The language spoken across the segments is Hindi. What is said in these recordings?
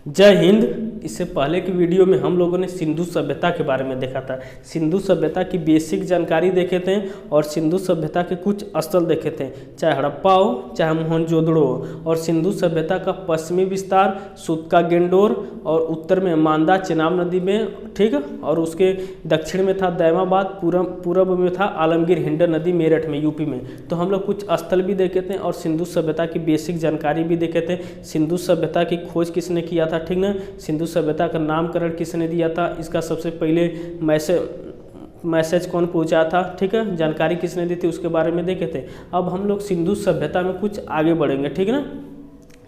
जय हिंद। इससे पहले की वीडियो में हम लोगों ने सिंधु सभ्यता के बारे में देखा था। सिंधु सभ्यता की बेसिक जानकारी देखे थे और सिंधु सभ्यता के कुछ स्थल देखे थे, चाहे हड़प्पा हो चाहे मोहनजोदड़ो हो। और सिंधु सभ्यता का पश्चिमी विस्तार सूतका गेंडोर और उत्तर में मांदा चेनाब नदी में, ठीक है, और उसके दक्षिण में था दैमाबाद, पूर्व में था आलमगीर हिंडन नदी मेरठ में यूपी में। तो हम लोग कुछ स्थल भी देखे थे और सिंधु सभ्यता की बेसिक जानकारी भी देखे थे। सिंधु सभ्यता की खोज किसने किया था, ठीक ना। सिंधु सभ्यता का नामकरण किसने दिया था, इसका सबसे पहले मैसेज कौन पहुंचाया था, ठीक है, जानकारी किसने दी थी, उसके बारे में देखे थे। अब हम लोग सिंधु सभ्यता में कुछ आगे बढ़ेंगे, ठीक है ना।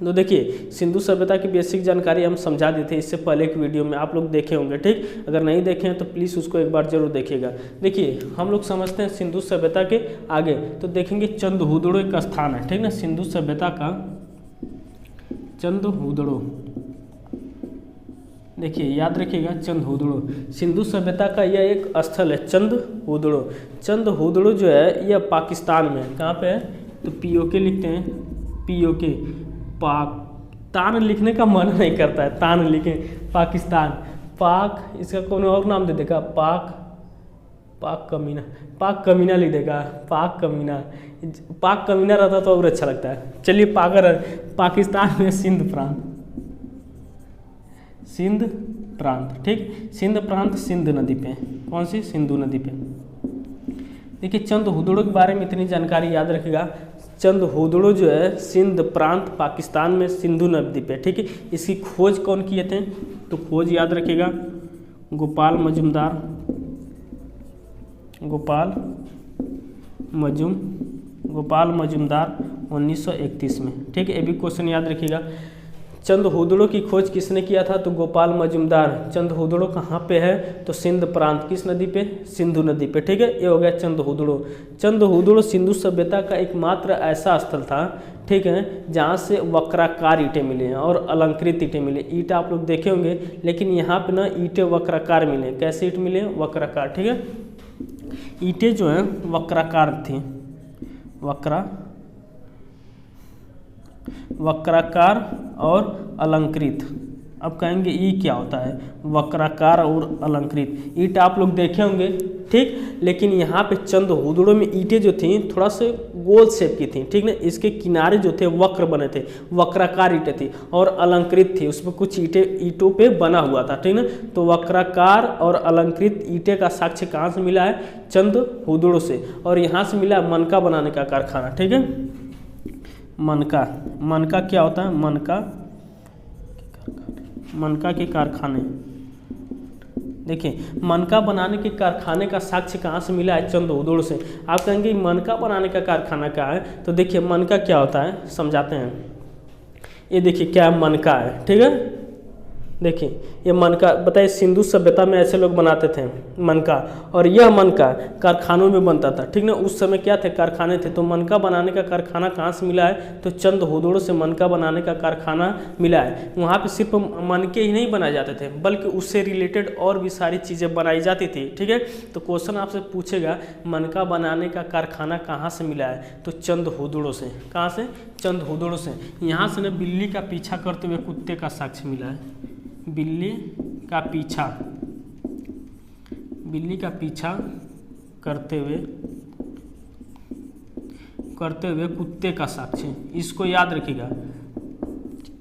तो देखिए, सिंधु सभ्यता की बेसिक जानकारी हम समझा दी थी इससे पहले की वीडियो में, आप लोग देखे होंगे, ठीक। अगर नहीं देखे हैं तो प्लीज़ उसको एक बार जरूर देखिएगा। देखिए, हम लोग समझते हैं सिंधु सभ्यता के आगे तो देखेंगे चंदहुदड़ो एक स्थान है, ठीक ना। सिंधु सभ्यता का चंदहुदड़ो, देखिए याद रखिएगा चंदहुदड़ो सिंधु सभ्यता का यह एक स्थल है। चंदहुदड़ो, चंदहुदड़ो जो है यह पाकिस्तान में है। कहाँ पे है, तो पीओके लिखते हैं, पीओके। तान लिखने का मन नहीं करता है, तान लिखें, पाकिस्तान। पाक, इसका कौन और नाम दे देगा, पाक कमीना, पाक कमीना लिख देगा, पाक कमीना। पाक कमीना रहता तो और अच्छा लगता है। चलिए पाकिस्तान में सिंध प्रांत, सिंध प्रांत, ठीक। सिंध प्रांत सिंध नदी पे, कौन सी, सिंधु नदी पे। देखिए, चंदहुदड़ो के बारे में इतनी जानकारी याद रखिएगा। चंदहुदड़ो जो है सिंध प्रांत पाकिस्तान में सिंधु नदी पे, ठीक है। इसकी खोज कौन किए थे, तो खोज याद रखिएगा गोपाल मजुमदार, गोपाल मजुमदार 1931 में, ठीक है। ये भी क्वेश्चन याद रखिएगा। चंदहुदड़ो की खोज किसने किया था, तो गोपाल मजुमदार। चंदहुदड़ो कहाँ पे है, तो सिंध प्रांत, किस नदी पे, सिंधु नदी पे, ठीक है। ये हो गया चंदहुदड़ो। चंदहुदड़ो सिंधु सभ्यता का एकमात्र ऐसा स्थल था, ठीक है, जहाँ से वक्राकार ईंटें मिले हैं और अलंकृत ईंटें मिले। ईंट आप लोग देखे होंगे, लेकिन यहाँ पे ना ईंटें वक्राकार मिले। कैसे ईंट मिले, वक्राकार, ठीक है। ईंटें जो हैं वक्राकार थी, वक्राकार और अलंकृत। अब कहेंगे ये क्या होता है, वक्राकार और अलंकृत। ईंट आप लोग देखे होंगे, ठीक, लेकिन यहाँ पे चंदहुदड़ो में ईंटें जो थी थोड़ा से गोल शेप की थी, ठीक ना। इसके किनारे जो थे वक्र बने थे, वक्राकार ईंटें थी और अलंकृत थी, उसमें कुछ ईंटों पे बना हुआ था, ठीक ना। तो वक्राकार और अलंकृत ईंटें का साक्ष्य कहाँ से मिला है, चंदहुदड़ो से। और यहाँ से मिला मनका बनाने का कारखाना, ठीक है। मनका क्या होता है, मनका के कारखाने। देखिए, मनका बनाने के कारखाने का साक्ष्य कहाँ से मिला है, चंदहुदड़ो से। आप कहेंगे मनका बनाने का कारखाना क्या है, तो देखिए मनका क्या होता है समझाते हैं। ये देखिए क्या मनका है, ठीक है। देखिए ये मनका, बताइए सिंधु सभ्यता में ऐसे लोग बनाते थे मनका, और यह मनका कारखानों में बनता था, ठीक ना। उस समय क्या थे, कारखाने थे। तो मनका बनाने का कारखाना कहाँ से मिला है, तो चंदहुदड़ो से मनका बनाने का कारखाना मिला है। वहाँ पे सिर्फ मनके ही नहीं बनाए जाते थे, बल्कि उससे रिलेटेड और भी सारी चीज़ें बनाई जाती थी, ठीक है। तो क्वेश्चन आपसे पूछेगा मनका बनाने का कारखाना कहाँ से मिला है, तो चंदहुदड़ो से। कहाँ से, चंदहुदड़ो से। यहाँ से ना बिल्ली का पीछा करते हुए कुत्ते का साक्ष्य मिला है। बिल्ली का पीछा करते हुए कुत्ते का साक्ष्य, इसको याद रखिएगा,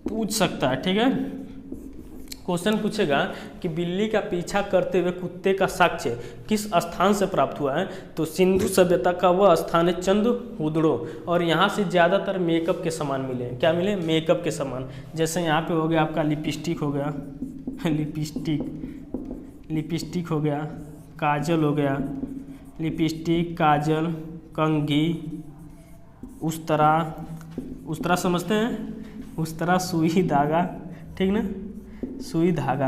पूछ सकता है, ठीक है। क्वेश्चन पूछेगा कि बिल्ली का पीछा करते हुए कुत्ते का साक्ष्य किस स्थान से प्राप्त हुआ है, तो सिंधु सभ्यता का वह स्थान है चंदहुदड़ो। और यहाँ से ज़्यादातर मेकअप के सामान मिले। क्या मिले, मेकअप के सामान। जैसे यहाँ पे हो गया आपका लिपस्टिक हो गया, लिपस्टिक हो गया, काजल हो गया, लिपस्टिक, काजल, कंघी, उस तरह समझते हैं, उस तरह सुई धागा, ठीक ना, सुई धागा।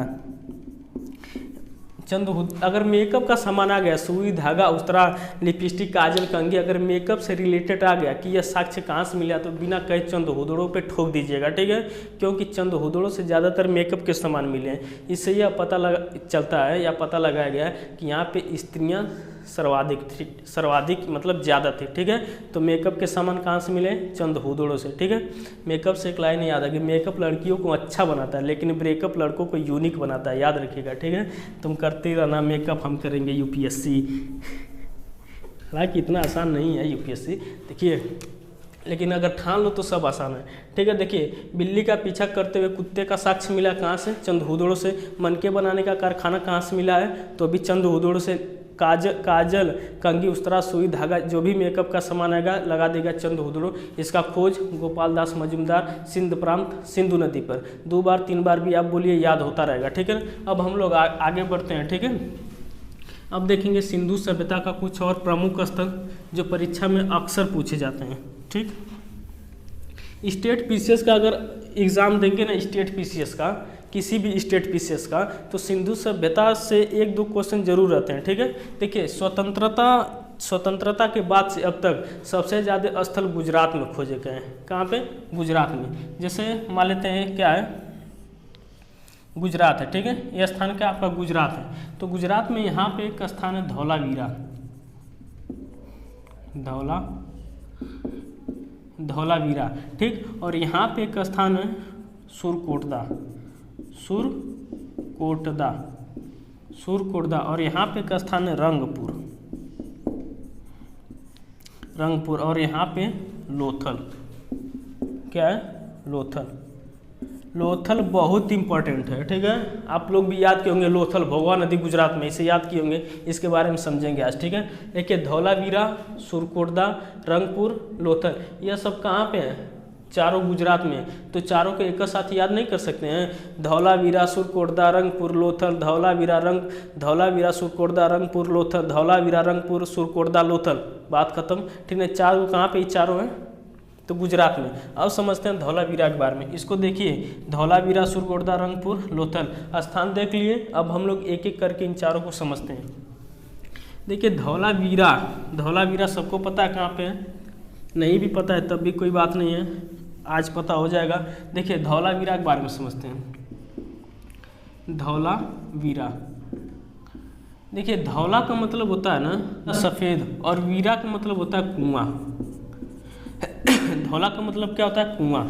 अगर मेकअप का सामान आ गया, सुई धागा, उस तरह लिपस्टिक, काजल, कंघी, अगर मेकअप से रिलेटेड आ गया कि यह साक्ष्य कहाँ से मिला, तो बिना कहे चंदहुदड़ो पे ठोक दीजिएगा, ठीक है। क्योंकि चंदहुदड़ो से ज़्यादातर मेकअप के सामान मिले हैं। इससे यह पता चलता है या पता लगाया गया है कि यहाँ पे स्त्रियाँ सर्वाधिक मतलब ज़्यादा थी। ठीक है, तो मेकअप के सामान कहाँ से मिले? चंद हथौड़ों से। ठीक है, मेकअप से एक लाइन याद आ गई, मेकअप लड़कियों को अच्छा बनाता है लेकिन ब्रेकअप लड़कों को यूनिक बनाता है, याद रखिएगा। ठीक है, तुम करते रहना मेकअप, हम करेंगे यूपीएससी। हालांकि इतना आसान नहीं है यूपीएससी, देखिए, लेकिन अगर ठान लो तो सब आसान है। ठीक है, देखिए, बिल्ली का पीछा करते हुए कुत्ते का साक्ष्य मिला कहाँ से? चंद हथौड़ों से। मनके बनाने का कारखाना कहाँ से मिला है? तो भी चंद हथौड़ों से। काजल, कंघी, उस्तरा, सुई, धागा, जो भी मेकअप का सामान आएगा लगा देगा चंद हथौड़ों। इसका खोज गोपाल दास मजूमदार, सिंध प्रांत, सिंधु नदी पर। 2 बार 3 बार भी आप बोलिए, याद होता रहेगा। ठीक है, अब हम लोग आगे बढ़ते हैं। ठीक है, अब देखेंगे सिंधु सभ्यता का कुछ और प्रमुख स्थल जो परीक्षा में अक्सर पूछे जाते हैं। ठीक, स्टेट पीसीएस का अगर एग्ज़ाम देंगे ना, स्टेट पीसीएस का, किसी भी स्टेट पीसीएस का, तो सिंधु सभ्यता से 1-2 क्वेश्चन जरूर रहते हैं। ठीक है, देखिए, स्वतंत्रता के बाद से अब तक सबसे ज़्यादा स्थल गुजरात में खोजे गए हैं। कहाँ पे? गुजरात में। जैसे मान लेते हैं क्या है, गुजरात है। ठीक है, यह स्थान क्या आपका? गुजरात है। तो गुजरात में यहाँ पे एक स्थान है धौलावीरा। ठीक, और यहाँ पे एक स्थान है सुरकोटदा, और यहाँ पे एक स्थान है रंगपुर, और यहाँ पे लोथल। क्या है? लोथल बहुत इंपॉर्टेंट है। ठीक है, आप लोग भी याद किए होंगे, लोथल भोगवा नदी गुजरात में, इसे याद किए होंगे, इसके बारे में समझेंगे आज। ठीक है, देखिए, धौलावीरा, सुरकोटदा, रंगपुर, लोथल, यह सब कहाँ पे हैं? चारों गुजरात में। तो चारों को एक साथ याद नहीं कर सकते हैं? धौलावीरा, सुरकोटदा, रंगपुर, लोथल, धौलावीरा, सुरकोटदा, रंगपुर, लोथल, धौलावीरा, रंगपुर, सुरकोटदा, लोथल, बात खत्म। ठीक है, चारों कहाँ पे? चारों हैं तो गुजरात में। अब समझते हैं धौलावीरा के बारे में। इसको देखिए, धौलावीरा, सुरकोटदा, रंगपुर, लोथल, स्थान देख लिए। अब हम लोग एक एक करके इन चारों को समझते हैं। देखिए, धौलावीरा सबको पता है कहाँ पे है? नहीं भी पता है तब भी कोई बात नहीं है, आज पता हो जाएगा। देखिए, धौलावीरा के बारे में समझते हैं। धौलावीरा, देखिए, धौला का मतलब होता है ना सफ़ेद, और वीरा का मतलब होता है कुआं। धौला का मतलब क्या होता है? कुआं।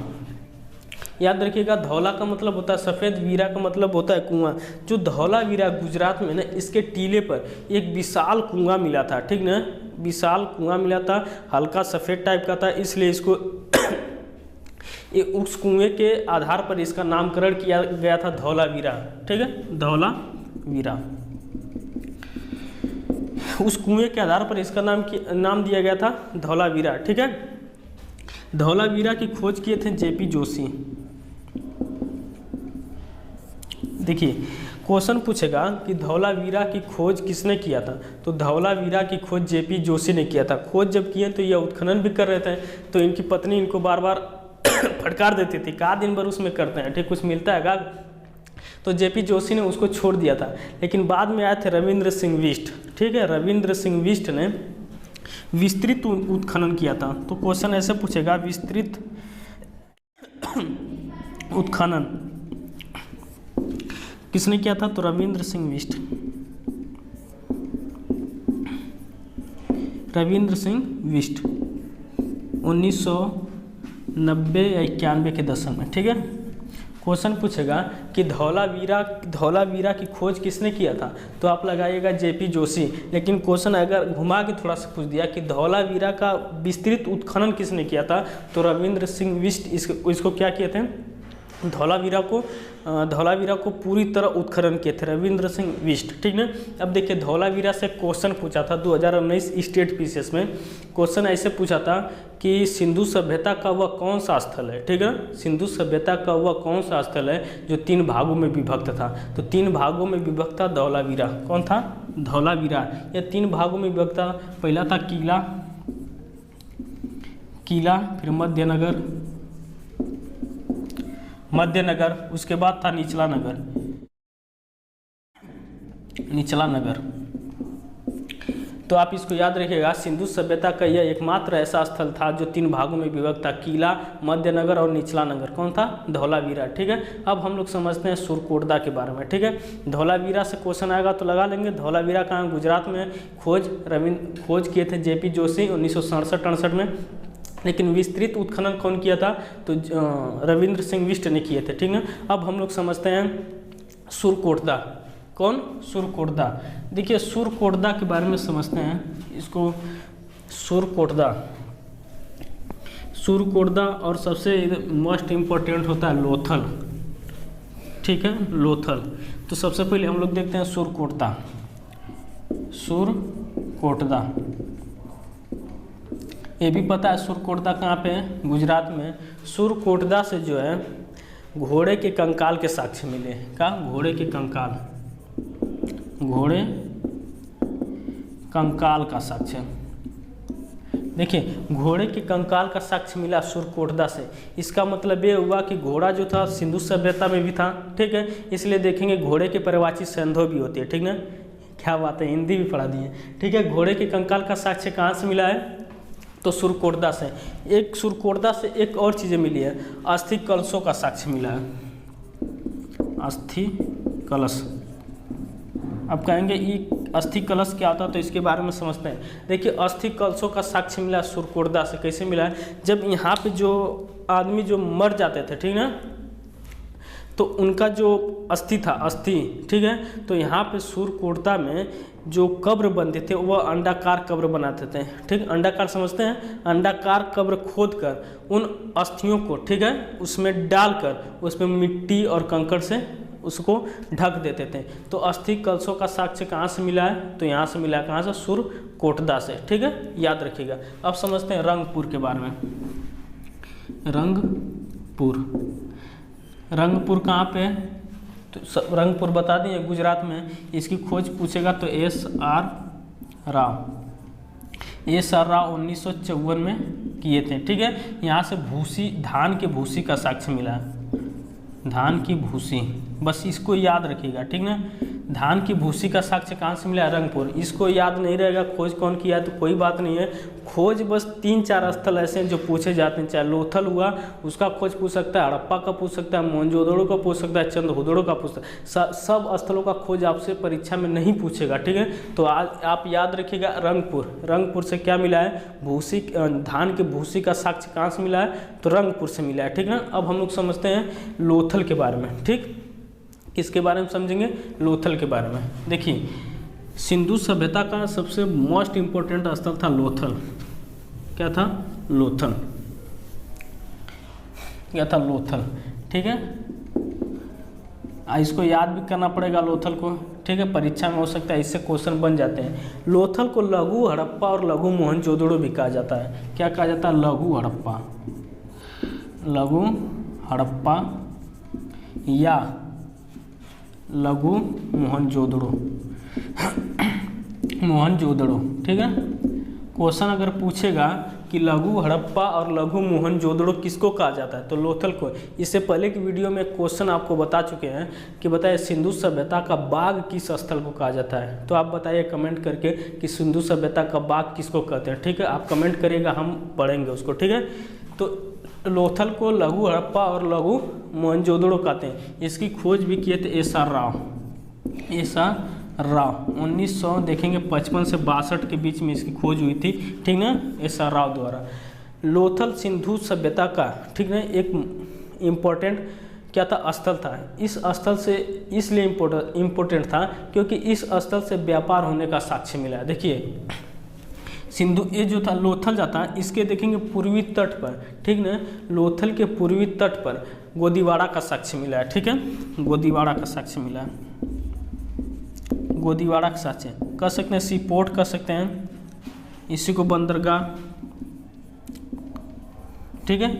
याद रखिएगा, धौला का मतलब होता है सफ़ेद, वीरा का मतलब होता है कुआं। जो धौलावीरा गुजरात में ना, इसके टीले पर एक विशाल कुआं मिला था। ठीक ना, विशाल कुआं मिला था, हल्का सफ़ेद टाइप का था, इसलिए इसको उस कुएं के आधार पर इसका नामकरण किया गया था धौलावीरा। ठीक है, धौलावीरा, उस कुएं के आधार पर इसका नाम दिया गया था धौलावीरा। ठीक है, धौलावीरा की खोज किए थे जेपी जोशी। देखिए, क्वेश्चन पूछेगा कि धौलावीरा की खोज किसने किया था, तो धौलावीरा की खोज जेपी जोशी ने किया था। खोज जब किए तो यह उत्खनन भी कर रहे थे, तो इनकी पत्नी इनको बार बार फटकार देती थी, कहा दिन भर उसमें करते हैं, ठीक, कुछ मिलता है का? तो जेपी जोशी ने उसको छोड़ दिया था। लेकिन बाद में आए थे रविंद्र सिंह बिष्ट। ठीक है, रविंद्र सिंह बिष्ट ने विस्तृत उत्खनन किया था। तो क्वेश्चन ऐसे पूछेगा, विस्तृत उत्खनन किसने किया था, तो रविंद्र सिंह बिष्ट। रविंद्र सिंह बिष्ट 1990 या 91 के दशक में। ठीक है, क्वेश्चन पूछेगा कि धौलावीरा की खोज किसने किया था, तो आप लगाइएगा जेपी जोशी। लेकिन क्वेश्चन अगर घुमा के थोड़ा सा पूछ दिया कि धौलावीरा का विस्तृत उत्खनन किसने किया था, तो रविंद्र सिंह बिष्ट इसको क्या किए थे, धौलावीरा को पूरी तरह उत्खनन किए थे रविंद्र सिंह बिष्ट। ठीक है, अब देखिए, धौलावीरा से क्वेश्चन पूछा था 2019 स्टेट पीसीएस में। क्वेश्चन ऐसे पूछा था कि सिंधु सभ्यता का वह कौन सा स्थल है। ठीक है, सिंधु सभ्यता का वह कौन सा स्थल है जो 3 भागों में विभक्त था, तो 3 भागों में विभक्त था धौलावीरा। कौन था? धौलावीरा। यह 3 भागों में विभक्त था। पहला था किला, फिर मध्यनगर, उसके बाद था निचला नगर। तो आप इसको याद रखिएगा, सिंधु सभ्यता का यह एकमात्र ऐसा स्थल था जो 3 भागों में विभक्त था, किला, मध्य नगर और निचला नगर। कौन था? धौलावीरा। ठीक है, अब हम लोग समझते हैं सुरकोटदा के बारे में। ठीक है, धौलावीरा से क्वेश्चन आएगा तो लगा लेंगे। धौलावीरा कहाँ? गुजरात में। खोज किए थे जेपी जोशी 1967-68 में, लेकिन विस्तृत उत्खनन कौन किया था? तो रविंद्र सिंह बिष्ट ने किए थे। ठीक है, अब हम लोग समझते हैं सुरकोटदा। कौन? सुरकोटदा। देखिए सुरकोटदा के बारे में समझते हैं इसको। सुरकोटदा और सबसे मोस्ट इम्पोर्टेंट होता है लोथल। ठीक है, लोथल। तो सबसे पहले हम लोग देखते हैं सुरकोटदा। ये भी पता है सुरकोटदा कहाँ पे है? गुजरात में। सुरकोटदा से जो है घोड़े के कंकाल के साक्ष्य मिले। क्या? घोड़े के कंकाल का साक्ष्य। देखिए घोड़े के कंकाल का साक्ष्य मिला सुरकोटदा से। इसका मतलब ये हुआ कि घोड़ा जो था सिंधु सभ्यता में भी था। ठीक है, इसलिए देखेंगे घोड़े के पर्यायवाची संधो भी होती है। ठीक ना, क्या बात है, हिंदी भी पढ़ा दिए। ठीक है, घोड़े के कंकाल का साक्ष्य कहाँ से मिला है? तो सुरकोटदा से। एक सुरकोटदा से एक और चीज़ें मिली है, अस्थि कलशों का साक्ष्य मिला है। अस्थि कलश। अब कहेंगे ये अस्थि कलश क्या होता है, तो इसके बारे में समझते हैं। देखिए अस्थि कलशों का साक्ष्य मिला सुरकोटदा से। कैसे मिला है? जब यहाँ पे जो आदमी जो मर जाते थे, ठीक ना, तो उनका जो अस्थि था, ठीक है, तो यहाँ पे सुरकोटदा में जो कब्र बनते थे वह अंडाकार कब्र बनाते थे। ठीक, अंडाकार समझते हैं? अंडाकार कब्र खोद कर उन अस्थियों को, ठीक है, उसमें डालकर उसमें मिट्टी और कंकड़ से उसको ढक देते थे। तो अस्थि कलशों का साक्ष्य कहाँ से मिला है? तो यहाँ से मिला है। कहाँ से? सुरकोटदा से। ठीक है, याद रखिएगा। अब समझते हैं रंगपुर के बारे में। रंगपुर कहाँ पे है? तो रंगपुर बता दें, गुजरात में। इसकी खोज पूछेगा तो S.R. राव 1954 में किए थे। ठीक है, यहाँ से धान के भूसी का साक्ष्य मिला है। धान की भूसी, बस इसको याद रखिएगा। ठीक ना, धान की भूसी का साक्ष्य कहाँ से मिला है? रंगपुर। इसको याद नहीं रहेगा खोज कौन किया है तो कोई बात नहीं है। खोज बस 3-4 स्थल ऐसे हैं जो पूछे जाते हैं। चाहे लोथल हुआ उसका खोज पूछ सकता है, हड़प्पा का पूछ सकता है, मोहनजोदड़ो का पूछ सकता है, चंद्रहुदड़ो का पूछ सकता है। सब स्थलों का खोज आपसे परीक्षा में नहीं पूछेगा। ठीक है, तो आज आप याद रखिएगा रंगपुर से क्या मिला है? धान के भूसी का साक्ष्य कहाँ से मिला है? तो रंगपुर से मिला है। ठीक ना, अब हम लोग समझते हैं लोथल के बारे में। ठीक, किसके बारे में समझेंगे? लोथल के बारे में। देखिए सिंधु सभ्यता का सबसे मोस्ट इम्पोर्टेंट स्थल था लोथल। क्या था? लोथल। ठीक है, इसको याद भी करना पड़ेगा लोथल को। ठीक है, परीक्षा में हो सकता है इससे क्वेश्चन बन जाते हैं। लोथल को लघु हड़प्पा और लघु मोहनजोदड़ो भी कहा जाता है। क्या कहा जाता है? लघु हड़प्पा या लघु मोहनजोदड़ो। ठीक है, क्वेश्चन अगर पूछेगा कि लघु हड़प्पा और लघु मोहनजोदड़ो किसको कहा जाता है, तो लोथल को। इससे पहले की वीडियो में क्वेश्चन आपको बता चुके हैं कि बताइए सिंधु सभ्यता का बाग किस स्थल को कहा जाता है। तो आप बताइए कमेंट करके कि सिंधु सभ्यता का बाग किसको कहते हैं। ठीक है, आप कमेंट करिएगा, हम पढ़ेंगे उसको। ठीक है, तो लोथल को लघु हड़प्पा और लघु मोहनजोदड़ो कहते हैं। इसकी खोज भी किए थे S.R. राव 1900 देखेंगे 55 से 62 के बीच में इसकी खोज हुई थी। ठीक ना, S.R. राव द्वारा। लोथल सिंधु सभ्यता का, ठीक ना, एक इम्पोर्टेंट क्या था? स्थल था। इस स्थल से इसलिए इम्पोर्टेंट था क्योंकि इस स्थल से व्यापार होने का साक्ष्य मिला। देखिए सिंधु, ये जो था लोथल जाता है, इसके देखेंगे पूर्वी तट पर, ठीक ना, लोथल के पूर्वी तट पर गोदीवाड़ा का साक्ष्य मिला है। ठीक है, गोदीवाड़ा का साक्ष्य मिला है। गोदीवाड़ा का साक्ष्य कह सकते हैं, सी पोर्ट कह सकते हैं, इसी को बंदरगाह। ठीक है,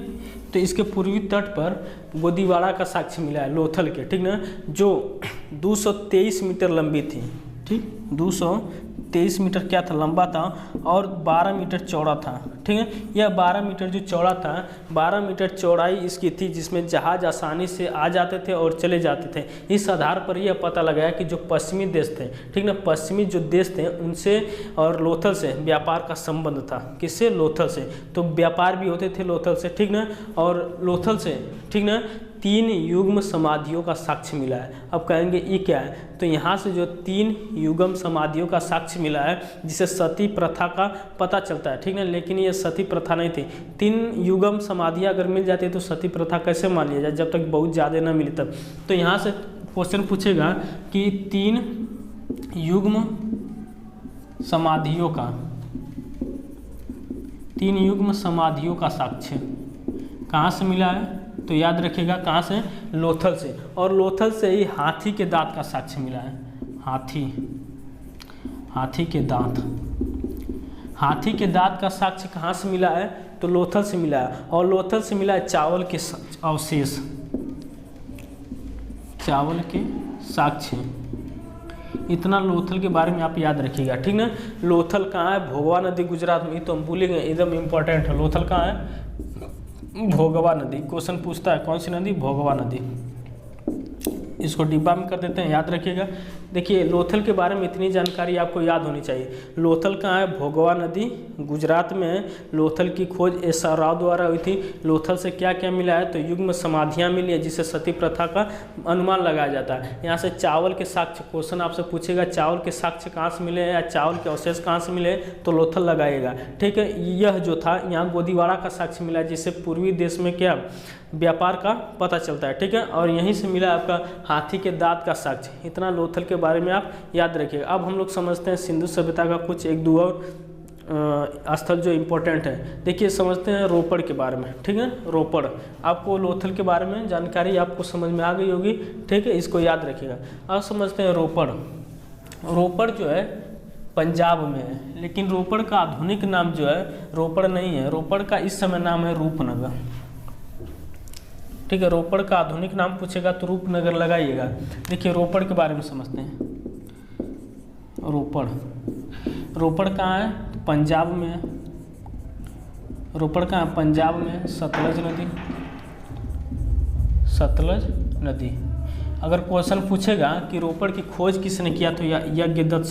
तो इसके पूर्वी तट पर गोदीवाड़ा का साक्ष्य मिला है लोथल के। ठीक ना, जो 223 मीटर लंबी थी। ठीक, 223 मीटर क्या था, लंबा था और 12 मीटर चौड़ा था। ठीक है, यह 12 मीटर जो चौड़ा था, 12 मीटर चौड़ाई इसकी थी, जिसमें जहाज आसानी से आ जाते थे और चले जाते थे। इस आधार पर यह पता लगाया कि जो पश्चिमी देश थे, ठीक ना, पश्चिमी जो देश थे उनसे और लोथल से व्यापार का संबंध था। किससे? लोथल से। तो व्यापार भी होते थे लोथल से, ठीक ना, और लोथल से, ठीक ना, 3 युग्म समाधियों का साक्ष्य मिला है। अब कहेंगे ये क्या है, तो यहाँ से जो 3 युग्म समाधियों का साक्ष्य मिला है, जिसे सती प्रथा का पता चलता है। ठीक ना, लेकिन ये सती प्रथा नहीं थी। 3 युग्म समाधियाँ अगर मिल जाती है तो सती प्रथा कैसे मान लिया जाए, जब तक बहुत ज़्यादा ना मिले तब। तो यहाँ से क्वेश्चन पूछेगा कि 3 युग्म समाधियों का, 3 युग्म समाधियों का साक्ष्य कहाँ से मिला है, तो याद रखिएगा कहाँ से, लोथल से। और लोथल से ही हाथी के दांत का साक्ष्य मिला है। हाथी के दांत, हाथी के दांत का साक्ष्य कहाँ से मिला है, तो लोथल से मिला है। और लोथल से मिला है चावल के अवशेष, चावल के साक्ष्य। इतना लोथल के बारे में आप याद रखिएगा, ठीक ना। लोथल कहाँ है, भोगवा नदी गुजरात में, तो हम भूलेंगे, एकदम इम्पोर्टेंट है। लोथल कहाँ है, भोगवा नदी। क्वेश्चन पूछता है कौन सी नदी, भोगवा नदी। इसको डिब्बा में कर देते हैं, याद रखिएगा। देखिए लोथल के बारे में इतनी जानकारी आपको याद होनी चाहिए। लोथल कहाँ है, भोगवा नदी गुजरात में है। लोथल की खोज एस.आर. राव द्वारा हुई थी। लोथल से क्या क्या मिला है, तो युग्म समाधियाँ मिली है, जिससे सती प्रथा का अनुमान लगाया जाता है। यहाँ से चावल के साक्ष्य, क्वेश्चन आपसे पूछेगा चावल के साक्ष्य कहाँ से मिले हैं या चावल के अवशेष कहाँ से मिले, तो लोथल लगाइएगा, ठीक है। यह जो था यहाँ गोदीवाड़ा का साक्ष्य मिला है, जिससे पूर्वी देश में क्या व्यापार का पता चलता है, ठीक है। और यहीं से मिला आपका हाथी के दांत का साक्ष्य। इतना लोथल के बारे में आप याद रखिएगा। अब हम लोग समझते हैं सिंधु सभ्यता का कुछ 1-2 और स्थल जो इम्पोर्टेंट है। देखिए समझते हैं रोपड़ के बारे में, ठीक है। रोपड़, आपको लोथल के बारे में जानकारी आपको समझ में आ गई होगी, ठीक है, इसको याद रखिएगा। अब समझते हैं रोपड़। रोपड़ जो है पंजाब में है, लेकिन रोपड़ का आधुनिक नाम जो है रोपड़ नहीं है। रोपड़ का इस समय नाम है रूपनगर, ठीक है। रोपड़ का आधुनिक नाम पूछेगा तो रूपनगर लगाइएगा। देखिए रोपड़ के बारे में समझते हैं। रोपड़ कहाँ है, पंजाब में है। रोपड़ कहाँ है, पंजाब में, सतलज नदी। अगर क्वेश्चन पूछेगा कि रोपड़ की खोज किसने किया, तो यज्ञदत्त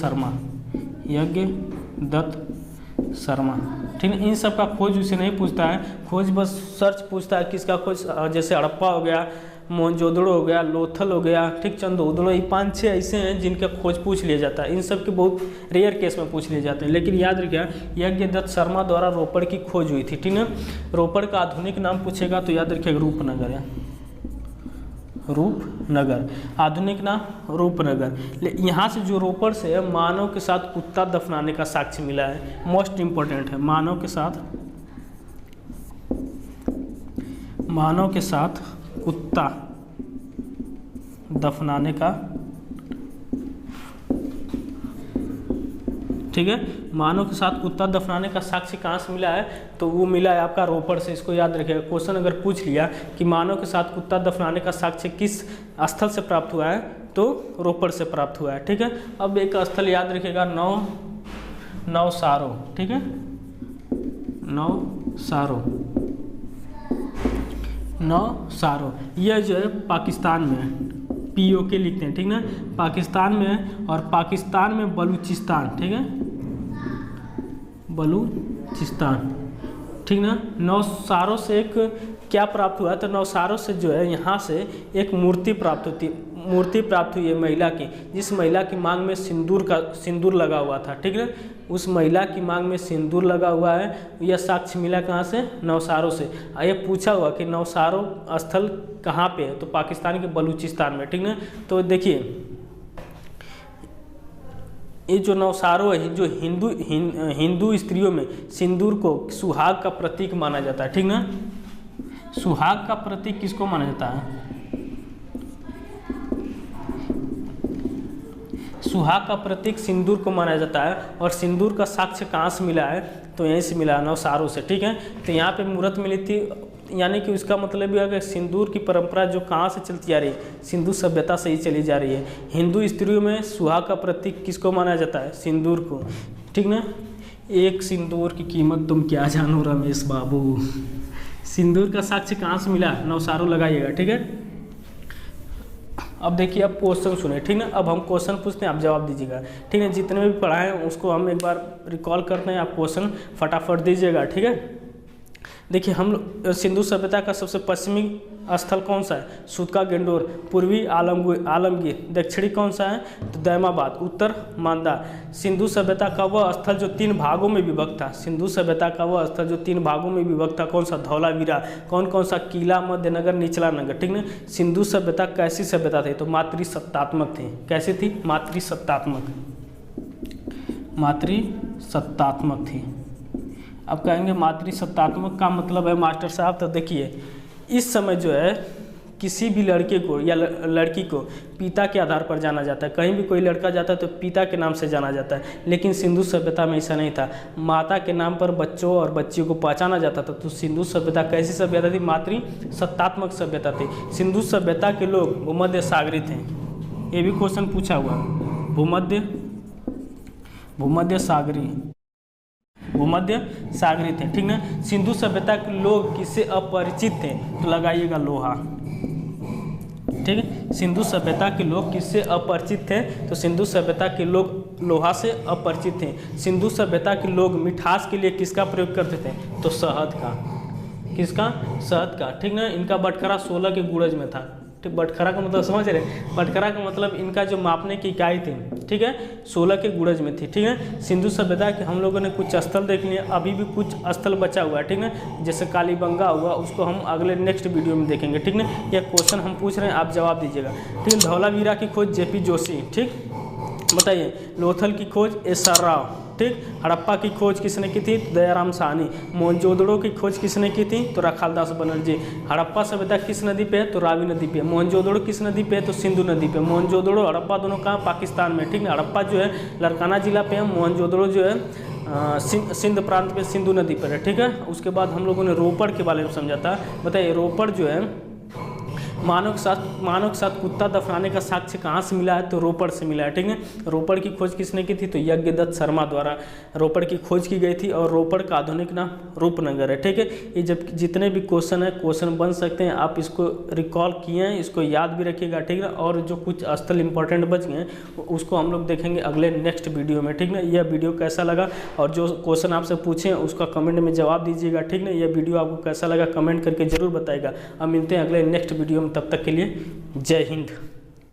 शर्मा, ठीक है। इन सब का खोज उसे नहीं पूछता है, खोज बस सर्च पूछता है किसका खोज, जैसे हड़प्पा हो गया, मोहनजोदड़ो हो गया, लोथल हो गया, ठीक, चंदोदड़ो, ये 5-6 ऐसे हैं जिनका खोज पूछ लिया जाता है। इन सब के बहुत रेयर केस में पूछ लिए जाते हैं, लेकिन याद रखिएगा यज्ञदत्त शर्मा द्वारा रोपड़ की खोज हुई थी, ठीक है। रोपड़ का आधुनिक नाम पूछेगा तो याद रखिएगा रूपनगर है, रूपनगर आधुनिक नाम रूपनगर। यहाँ से जो रोपड़ से मानव के साथ कुत्ता दफनाने का साक्ष्य मिला है, मोस्ट इंपॉर्टेंट है। मानव के साथ कुत्ता दफनाने का, ठीक है, मानव के साथ कुत्ता दफनाने का साक्ष्य कहाँ से मिला है, तो वो मिला है आपका रोपड़ से। इसको याद रखिएगा। क्वेश्चन अगर पूछ लिया कि मानव के साथ कुत्ता दफनाने का साक्ष्य किस स्थल से प्राप्त हुआ है, तो रोपड़ से प्राप्त हुआ है, ठीक है। अब एक स्थल याद रखिएगा, नवसारो, ठीक है, नवसारो। यह जो है पाकिस्तान में है, POK लिखते हैं, ठीक ना, पाकिस्तान में है। और पाकिस्तान में बलूचिस्तान, ठीक है, बलूचिस्तान, ठीक ना। नवसारो से एक क्या प्राप्त हुआ, तो नवसारो से जो है यहाँ से एक मूर्ति प्राप्त हुई है महिला की, जिस महिला की मांग में सिंदूर लगा हुआ था, ठीक है। उस महिला की मांग में सिंदूर लगा हुआ है। यह साक्ष्य मिला कहाँ से, नवसारो से। ये पूछा हुआ कि नवसारो स्थल कहाँ पे है, तो पाकिस्तान के बलूचिस्तान में, ठीक ना। तो देखिए ये जो नवसारो है, जो हिंदू स्त्रियों में सिंदूर को सुहाग का प्रतीक माना जाता है, ठीक ना। सुहाग का प्रतीक किसको माना जाता है, सुहाग का प्रतीक सिंदूर को माना जाता है। और सिंदूर का साक्ष्य कहाँ से मिला है, तो यहीं से मिला नवसारों से, ठीक है। तो यहाँ पे मूर्त मिली थी, यानी कि उसका मतलब यह है सिंदूर की परंपरा जो कहाँ से चलती आ रही है, सिंधु सभ्यता से ही चली जा रही है। हिंदू स्त्रियों में सुहाग का प्रतीक किसको माना जाता है, सिंदूर को, ठीक ना। एक सिंदूर की कीमत तुम क्या जानो रमेश बाबू। सिंदूर का साक्ष्य कहाँ से मिला, नवसारों लगाइएगा, ठीक है। अब देखिए अब क्वेश्चन सुने, ठीक ना। अब हम क्वेश्चन पूछते हैं, आप जवाब दीजिएगा, ठीक है। जितने भी पढ़ाए हैं उसको हम एक बार रिकॉल करते हैं, आप क्वेश्चन फटाफट दीजिएगा, ठीक है। देखिए हम सिंधु सभ्यता का सबसे पश्चिमी स्थल कौन सा है, सूतका गेंडोर, पूर्वी आलमगीर, दक्षिणी कौन सा है, तो दैमाबाद, उत्तर मांदा। सिंधु सभ्यता का वह स्थल जो 3 भागों में विभक्त था, सिंधु सभ्यता का वह स्थल जो 3 भागों में विभक्त था कौन सा, धौलावीरा। कौन कौन सा, किला, मध्यनगर, निचला नगर, ठीक ना। सिंधु सभ्यता कैसी सभ्यता थी, तो मातृसत्तात्मक थी। कैसी थी, मातृसत्तात्मक, मातृसत्तात्मक थी। अब कहेंगे मातृसत्तात्मक का मतलब है मास्टर साहब, तो देखिए इस समय जो है किसी भी लड़के को या लड़की को पिता के आधार पर जाना जाता है। कहीं भी कोई लड़का जाता है तो पिता के नाम से जाना जाता है, लेकिन सिंधु सभ्यता में ऐसा नहीं था। माता के नाम पर बच्चों और बच्चियों को पहचाना जाता था। तो सिंधु सभ्यता कैसी सभ्यता थी, मातृसत्तात्मक सभ्यता थी। सिंधु सभ्यता के लोग भूमध्य सागरी थे, ये भी क्वेश्चन पूछा हुआ, भूमध्य सागरी थे, ठीक ना। सिंधु सभ्यता के लोग किससे अपरिचित थे, तो लगाइएगा लोहा, ठीक है। सिंधु सभ्यता के लोग किससे अपरिचित थे, तो सिंधु सभ्यता के लोग लोहा से अपरिचित थे। सिंधु सभ्यता के लोग मिठास के लिए किसका प्रयोग करते थे, तो शहद का। किसका, शहद का, ठीक ना। इनका बटखरा 16 के गुरज में था, ठीक। बटखरा का मतलब समझ रहे, बटखरा का मतलब इनका जो मापने की इकाई थी, ठीक है, 16 के गुरज में थी, ठीक है। सिंधु सभ्यता के हम लोगों ने कुछ स्थल देख लिए, अभी भी कुछ स्थल बचा हुआ है, ठीक है। जैसे कालीबंगा हुआ, उसको हम अगले नेक्स्ट वीडियो में देखेंगे, ठीक ना। यह क्वेश्चन हम पूछ रहे हैं, आप जवाब दीजिएगा, ठीक है। धौलावीरा की खोज जेपी जोशी, ठीक, बताइए। लोथल की खोज एस.आर. राव, ठीक। हड़प्पा की खोज किसने की थी, तो दयाराम साहनी। मोहनजोदड़ो की खोज किसने की थी, तो राखालदास बनर्जी। हड़प्पा सभ्यता किस नदी पे है, तो रावी नदी पे। मोहनजोदड़ो किस नदी पे है, तो सिंधु नदी पे। मोहनजोदड़ो हड़प्पा दोनों कहाँ, पाकिस्तान में, ठीक है। हड़प्पा जो है लड़काना जिला पे है, मोहनजोदड़ो जो है सिंध प्रांत पे सिंधु नदी पर है, ठीक है। उसके बाद हम लोगों ने रोपड़ के बारे में समझा था। बताइए रोपड़ जो है मानव के साथ कुत्ता दफनाने का साक्ष्य कहाँ से मिला है, तो रोपड़ से मिला है, ठीक है। रोपड़ की खोज किसने की थी, तो यज्ञदत्त शर्मा द्वारा रोपड़ की खोज की गई थी। और रोपड़ का आधुनिक नाम रूपनगर है, ठीक है। ये जब जितने भी क्वेश्चन है, क्वेश्चन बन सकते हैं, आप इसको रिकॉल किए हैं, इसको याद भी रखिएगा, ठीक है। और जो कुछ स्थल इंपॉर्टेंट बच गए हैं उसको हम लोग देखेंगे अगले नेक्स्ट वीडियो में, ठीक है। यह वीडियो कैसा लगा और जो क्वेश्चन आपसे पूछे हैं उसका कमेंट में जवाब दीजिएगा, ठीक है। यह वीडियो आपको कैसा लगा कमेंट करके जरूर बताइएगा। हम मिलते हैं अगले नेक्स्ट वीडियो में, तब तक के लिए जय हिंद।